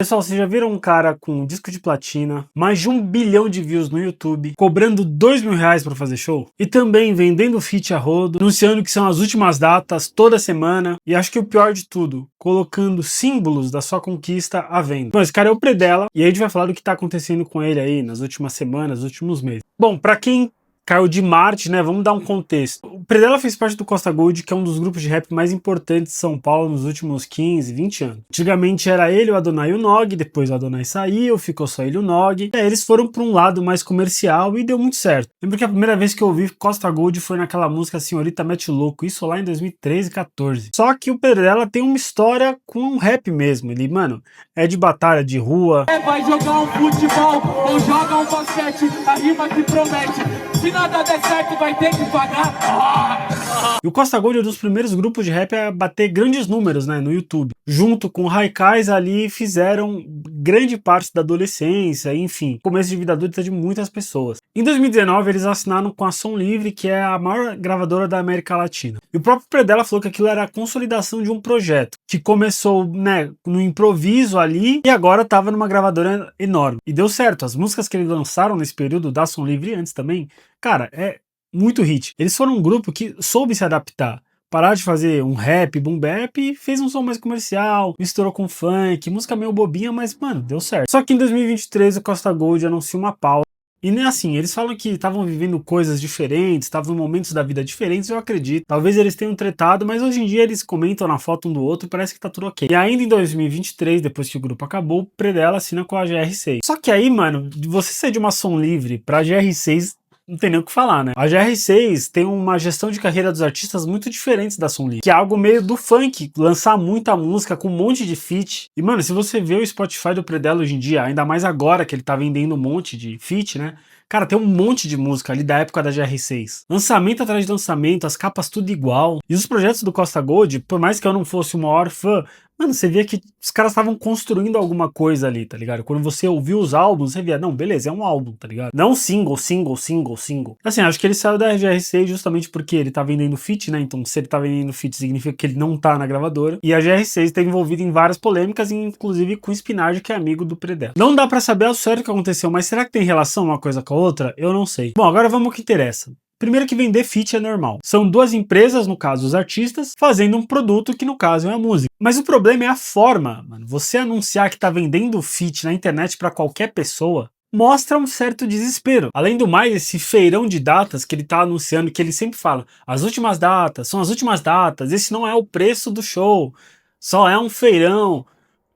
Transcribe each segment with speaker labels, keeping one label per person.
Speaker 1: Pessoal, vocês já viram um cara com um disco de platina, mais de 1 bilhão de views no YouTube, cobrando R$ 2.000 pra fazer show? E também vendendo feat a rodo, anunciando que são as últimas datas toda semana, e acho que o pior de tudo, colocando símbolos da sua conquista à venda. Bom, esse cara é o Predella, e aí a gente vai falar do que tá acontecendo com ele aí nas últimas semanas, nos últimos meses. Bom, pra quem caiu de Marte, né? Vamos dar um contexto. O Predella fez parte do Costa Gold, que é um dos grupos de rap mais importantes de São Paulo nos últimos 15, 20 anos. Antigamente era ele, o Adonai e o Nog, depois o Adonai saiu, ficou só ele e o Nog. E aí eles foram para um lado mais comercial e deu muito certo. Lembro que a primeira vez que eu ouvi Costa Gold foi naquela música Senhorita Mete Louco, isso lá em 2013, 14. Só que o Predella tem uma história com um rap mesmo. Ele, mano, é de batalha de rua.
Speaker 2: Vai jogar um futebol ou joga um basquete, a rima que promete. Se nada der certo, vai ter que pagar.
Speaker 1: E o Costa Gold é um dos primeiros grupos de rap a bater grandes números, né, no YouTube. Junto com o Haikais ali fizeram grande parte da adolescência, enfim, começo de vida adulta de muitas pessoas. Em 2019 eles assinaram com a Som Livre, que é a maior gravadora da América Latina. E o próprio Predella falou que aquilo era a consolidação de um projeto, que começou, né, no improviso ali e agora estava numa gravadora enorme. E deu certo, as músicas que eles lançaram nesse período da Som Livre antes também, cara, é muito hit. Eles foram um grupo que soube se adaptar. Parar de fazer um rap, boom bap, e fez um som mais comercial, misturou com funk, música meio bobinha, mas, mano, deu certo. Só que em 2023 o Costa Gold anunciou uma pausa. E nem assim, eles falam que estavam vivendo coisas diferentes, estavam em momentos da vida diferentes, eu acredito. Talvez eles tenham tretado, mas hoje em dia eles comentam na foto um do outro e parece que tá tudo ok. E ainda em 2023, depois que o grupo acabou, o Predella assina com a GR6. Só que aí, mano, você sair de uma Som Livre pra GR6, não tem nem o que falar, né? A GR6 tem uma gestão de carreira dos artistas muito diferente da Som Livre, que é algo meio do funk, lançar muita música com um monte de feat. E, mano, se você vê o Spotify do Predella hoje em dia, ainda mais agora que ele tá vendendo um monte de feat, né? Cara, tem um monte de música ali da época da GR6. Lançamento atrás de lançamento, as capas tudo igual. E os projetos do Costa Gold, por mais que eu não fosse o maior fã, mano, você via que os caras estavam construindo alguma coisa ali, tá ligado? Quando você ouviu os álbuns, você via, não, beleza, é um álbum, tá ligado? Não single. Assim, acho que ele saiu da GR6 justamente porque ele tá vendendo feat, né? Então, se ele tá vendendo feat, significa que ele não tá na gravadora. E a GR6 tá envolvida em várias polêmicas, inclusive com o Spinardi, que é amigo do Predella. Não dá pra saber ao certo o que aconteceu, mas será que tem relação uma coisa com a outra? Eu não sei. Bom, agora vamos ao que interessa. Primeiro que vender feat é normal. São duas empresas, no caso os artistas, fazendo um produto que no caso é a música. Mas o problema é a forma, mano. Você anunciar que tá vendendo feat na internet pra qualquer pessoa mostra um certo desespero. Além do mais, esse feirão de datas que ele tá anunciando, que ele sempre fala, as últimas datas, são as últimas datas, esse não é o preço do show, só é um feirão.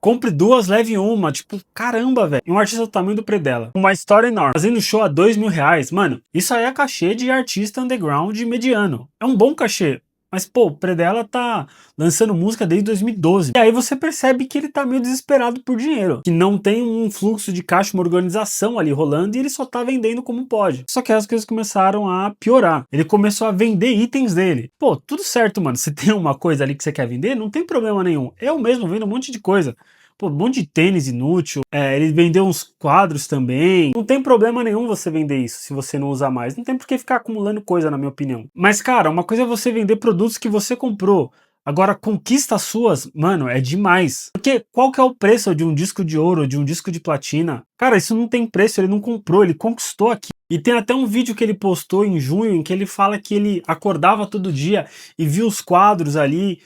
Speaker 1: Compre duas, leve uma. Tipo, caramba, velho. Um artista do tamanho do Predella, uma história enorme, fazendo show a R$ 2.000. Mano, isso aí é cachê de artista underground mediano. É um bom cachê. Mas, pô, o Predella tá lançando música desde 2012. E aí você percebe que ele tá meio desesperado por dinheiro. Que não tem um fluxo de caixa, uma organização ali rolando e ele só tá vendendo como pode. Só que as coisas começaram a piorar. Ele começou a vender itens dele. Pô, tudo certo, mano. Se tem uma coisa ali que você quer vender, não tem problema nenhum. Eu mesmo vendo um monte de coisa. Pô, um monte de tênis inútil, ele vendeu uns quadros também. Não tem problema nenhum você vender isso, se você não usar mais. Não tem por que ficar acumulando coisa, na minha opinião. Mas, cara, uma coisa é você vender produtos que você comprou. Agora, conquistas suas, mano, é demais. Porque qual que é o preço de um disco de ouro, de um disco de platina? Cara, isso não tem preço, ele não comprou, ele conquistou aqui. E tem até um vídeo que ele postou em junho, em que ele fala que ele acordava todo dia e via os quadros ali,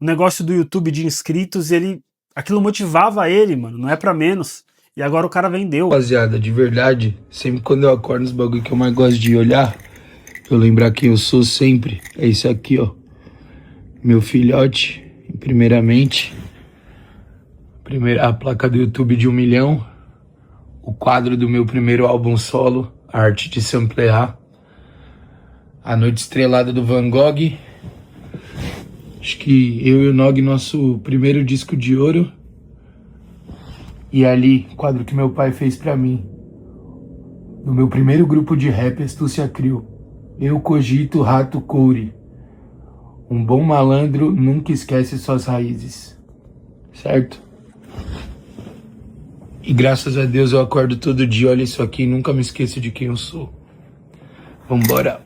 Speaker 1: o negócio do YouTube de inscritos, e aquilo motivava ele, mano, não é pra menos. E agora o cara vendeu.
Speaker 3: Rapaziada, de verdade, sempre quando eu acordo nos bagulho que eu mais gosto de olhar, eu lembrar quem eu sou sempre. É isso aqui, ó. Meu filhote, primeiramente. A placa do YouTube de 1 milhão. O quadro do meu primeiro álbum solo, a arte de samplear. A Noite Estrelada do Van Gogh. Acho que eu e o Nog, nosso primeiro disco de ouro. E ali, quadro que meu pai fez pra mim. No meu primeiro grupo de rap, Astúcia Crio. Eu cogito Rato Coure. Um bom malandro nunca esquece suas raízes. Certo? E graças a Deus eu acordo todo dia, olho isso aqui e nunca me esqueço de quem eu sou. Vambora.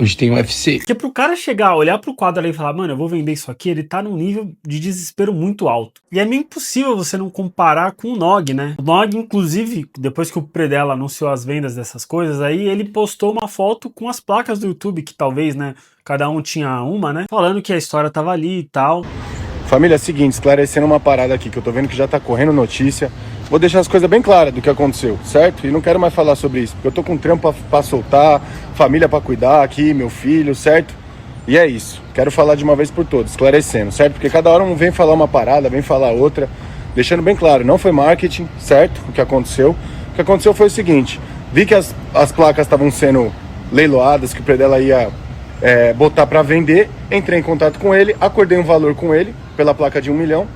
Speaker 3: Hoje tem UFC.
Speaker 1: Porque pro cara chegar, olhar pro quadro ali e falar, mano, eu vou vender isso aqui, ele tá num nível de desespero muito alto. E é meio impossível você não comparar com o Nog, né? O Nog, inclusive, depois que o Predella anunciou as vendas dessas coisas, aí ele postou uma foto com as placas do YouTube, que talvez, né, cada um tinha uma, né? Falando que a história tava ali e tal.
Speaker 4: Família, é o seguinte, esclarecendo uma parada aqui, que eu tô vendo que já tá correndo notícia. Vou deixar as coisas bem claras do que aconteceu, certo? E não quero mais falar sobre isso, porque eu tô com trampo pra soltar, família pra cuidar aqui, meu filho, certo? E é isso. Quero falar de uma vez por todas, esclarecendo, certo? Porque cada hora um vem falar uma parada, vem falar outra, deixando bem claro, não foi marketing, certo? O que aconteceu. O que aconteceu foi o seguinte, vi que as placas estavam sendo leiloadas, que o Predella ia botar pra vender, entrei em contato com ele, acordei um valor com ele, pela placa de 1 milhão,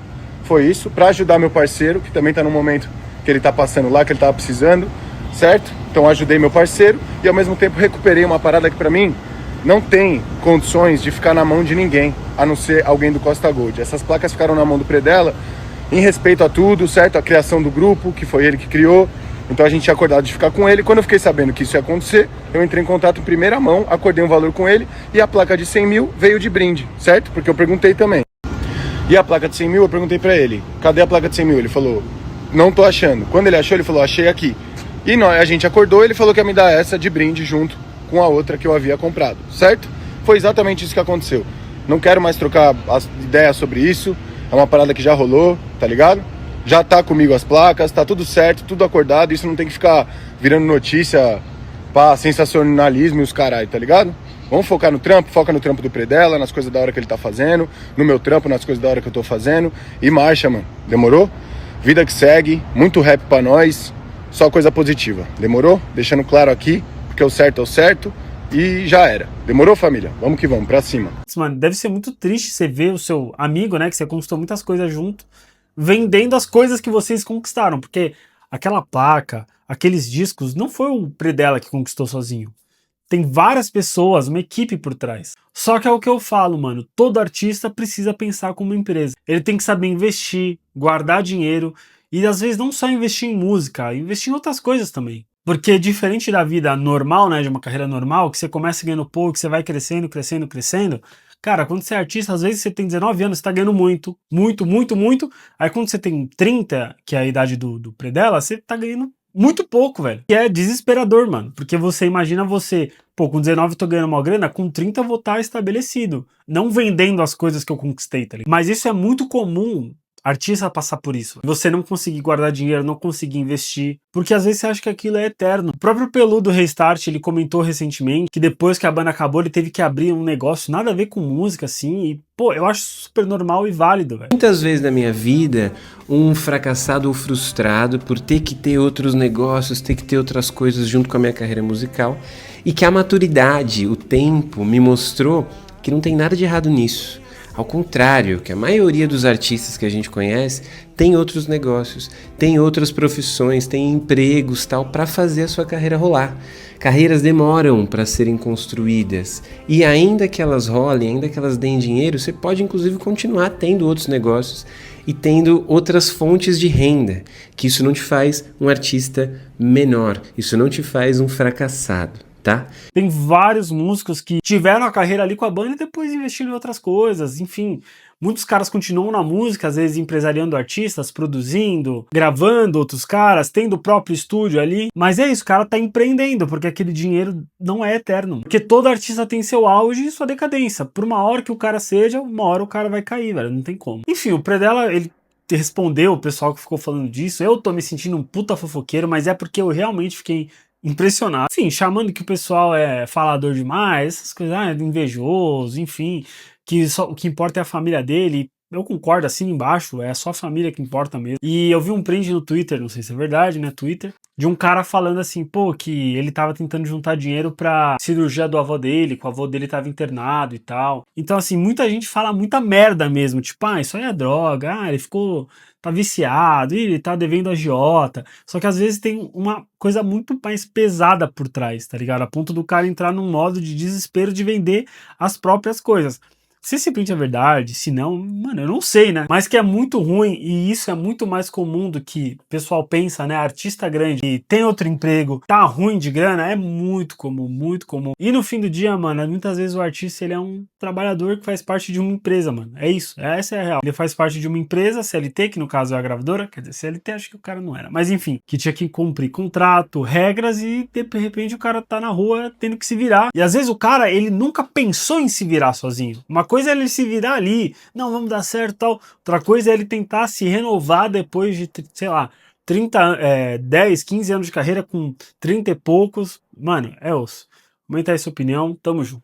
Speaker 4: foi isso, pra ajudar meu parceiro, que também tá no momento que ele tá passando lá, que ele tava precisando, certo? Então ajudei meu parceiro e ao mesmo tempo recuperei uma parada que pra mim não tem condições de ficar na mão de ninguém, a não ser alguém do Costa Gold. Essas placas ficaram na mão do Predella em respeito a tudo, certo? A criação do grupo, que foi ele que criou, então a gente tinha acordado de ficar com ele. Quando eu fiquei sabendo que isso ia acontecer, eu entrei em contato em primeira mão, acordei um valor com ele e a placa de 100 mil veio de brinde, certo? Porque eu perguntei também. E a placa de 100 mil, eu perguntei pra ele, cadê a placa de 100 mil? Ele falou, não tô achando. Quando ele achou, ele falou, achei aqui. E a gente acordou, ele falou que ia me dar essa de brinde junto com a outra que eu havia comprado, certo? Foi exatamente isso que aconteceu. Não quero mais trocar as ideias sobre isso, é uma parada que já rolou, tá ligado? Já tá comigo as placas, tá tudo certo, tudo acordado, isso não tem que ficar virando notícia pra sensacionalismo e os caralho, tá ligado? Vamos focar no trampo, foca no trampo do Predella, nas coisas da hora que ele tá fazendo, no meu trampo, nas coisas da hora que eu tô fazendo. E marcha, mano. Demorou? Vida que segue, muito rap pra nós, só coisa positiva. Demorou? Deixando claro aqui, porque o certo é o certo e já era. Demorou, família? Vamos que vamos, pra cima.
Speaker 1: Mano, deve ser muito triste você ver o seu amigo, né, que você conquistou muitas coisas junto, vendendo as coisas que vocês conquistaram, porque aquela placa, aqueles discos, não foi o Predella que conquistou sozinho. Tem várias pessoas, uma equipe por trás. Só que é o que eu falo, mano. Todo artista precisa pensar como empresa. Ele tem que saber investir, guardar dinheiro e às vezes não só investir em música, investir em outras coisas também. Porque diferente da vida normal, né, de uma carreira normal, que você começa ganhando pouco, que você vai crescendo, crescendo, crescendo. Cara, quando você é artista, às vezes você tem 19 anos, você tá ganhando muito, muito, muito, muito. Aí quando você tem 30, que é a idade do Predella, você tá ganhando muito pouco, velho. E é desesperador, mano. Porque você imagina você, pô, com 19 eu tô ganhando uma grana, com 30 eu vou estar estabelecido. Não vendendo as coisas que eu conquistei, tá ligado? Mas isso é muito comum, artista passar por isso. Você não conseguir guardar dinheiro, não conseguir investir, porque às vezes você acha que aquilo é eterno. O próprio Pelu do Restart, ele comentou recentemente que depois que a banda acabou, ele teve que abrir um negócio nada a ver com música, assim, e, pô, eu acho super normal e válido, velho.
Speaker 5: Muitas vezes na minha vida, um fracassado ou frustrado por ter que ter outros negócios, ter que ter outras coisas junto com a minha carreira musical, e que a maturidade, o tempo, me mostrou que não tem nada de errado nisso. Ao contrário, que a maioria dos artistas que a gente conhece tem outros negócios, tem outras profissões, tem empregos tal para fazer a sua carreira rolar. Carreiras demoram para serem construídas e ainda que elas rolem, ainda que elas deem dinheiro, você pode inclusive continuar tendo outros negócios e tendo outras fontes de renda, que isso não te faz um artista menor, isso não te faz um fracassado. Tá?
Speaker 1: Tem vários músicos que tiveram a carreira ali com a banda e depois investiram em outras coisas, enfim. Muitos caras continuam na música, às vezes empresariando artistas, produzindo, gravando outros caras, tendo o próprio estúdio ali. Mas é isso, o cara tá empreendendo, porque aquele dinheiro não é eterno. Porque todo artista tem seu auge e sua decadência. Por uma hora que o cara seja, uma hora o cara vai cair, velho, não tem como. Enfim, o Predella, ele respondeu o pessoal que ficou falando disso. Eu tô me sentindo um puta fofoqueiro, mas é porque eu realmente fiquei impressionado. Enfim, chamando que o pessoal é falador demais, essas coisas, invejoso, enfim, que só, o que importa é a família dele. Eu concordo, assim embaixo, é só a família que importa mesmo. E eu vi um print no Twitter, não sei se é verdade, né, Twitter, de um cara falando assim, pô, que ele tava tentando juntar dinheiro pra cirurgia do avô dele, que o avô dele tava internado e tal. Então, assim, muita gente fala muita merda mesmo, tipo, isso aí é droga, ele tá viciado, ele tá devendo agiota. Só que às vezes tem uma coisa muito mais pesada por trás, tá ligado? A ponto do cara entrar num modo de desespero de vender as próprias coisas. Se esse print é verdade, se não, mano, eu não sei, né? Mas que é muito ruim, e isso é muito mais comum do que o pessoal pensa, né? Artista grande e tem outro emprego, tá ruim de grana, é muito comum, muito comum. E no fim do dia, mano, muitas vezes o artista, ele é um trabalhador que faz parte de uma empresa, mano. É isso, essa é a real. Ele faz parte de uma empresa, CLT, que no caso é a gravadora, quer dizer, CLT acho que o cara não era, mas enfim, que tinha que cumprir contrato, regras, e de repente o cara tá na rua tendo que se virar. E às vezes o cara, ele nunca pensou em se virar sozinho. Uma coisa é ele se virar ali, não, vamos dar certo e tal. Outra coisa é ele tentar se renovar depois de, sei lá, 10, 15 anos de carreira com 30 e poucos. Mano, é osso. Comenta aí sua opinião, tamo junto.